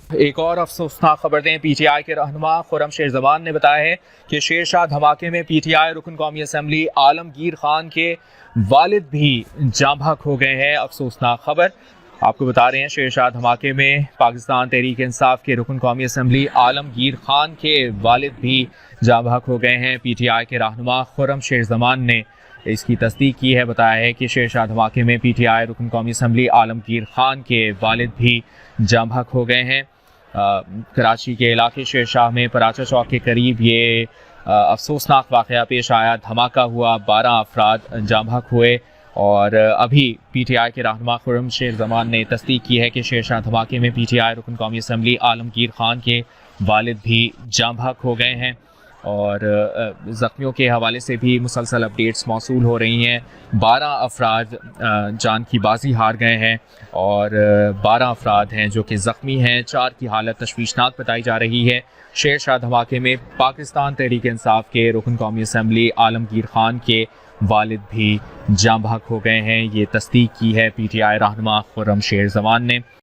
ایک اور افسوسناک خبر دیں پی ٹی آئی کے رہنما خرم شیرزمان نے بتایا ہے کہ شیرشاہ دھماکے میں پی ٹی آئی رکن قومی اسمبلی عالمگیر خان کے والد بھی جاں بحق ہو گئے ہیں۔ افسوسناک خبر آپ کو بتا رہے ہیں، شیرشاہ دھماکے میں پاکستان تحریک انصاف کے رکن قومی اسمبلی عالمگیر خان کے والد بھی جاں بحق ہو گئے ہیں۔ پی ٹی آئی کے رہنما خرم شیرزمان نے اس کی تصدیق کی ہے، بتایا ہے کہ شیرشاہ دھماکے میں پی ٹی آئی رکن قومی اسمبلی عالمگیر خان کے والد بھی جاں بحق ہو گئے ہیں۔ کراچی کے علاقے شیرشاہ میں پراچا چوک کے قریب یہ افسوسناک واقعہ پیش آیا، دھماکہ ہوا، 12 افراد جاں بحق ہوئے، اور ابھی پی ٹی آئی کے رہنما خرم شیرزمان نے تصدیق کی ہے کہ شیرشاہ دھماکے میں پی ٹی آئی رکن قومی اسمبلی عالمگیر خان کے والد بھی جاں بحق ہو گئے ہیں، اور زخمیوں کے حوالے سے بھی مسلسل اپڈیٹس موصول ہو رہی ہیں۔ 12 افراد جان کی بازی ہار گئے ہیں اور 12 افراد ہیں جو کہ زخمی ہیں، 4 کی حالت تشویشناک بتائی جا رہی ہے۔ شیرشاہ دھماکے میں پاکستان تحریک انصاف کے رکن قومی اسمبلی عالمگیر خان کے والد بھی جاں بحق ہو گئے ہیں، یہ تصدیق کی ہے پی ٹی آئی رہنما خرم شیرزمان نے۔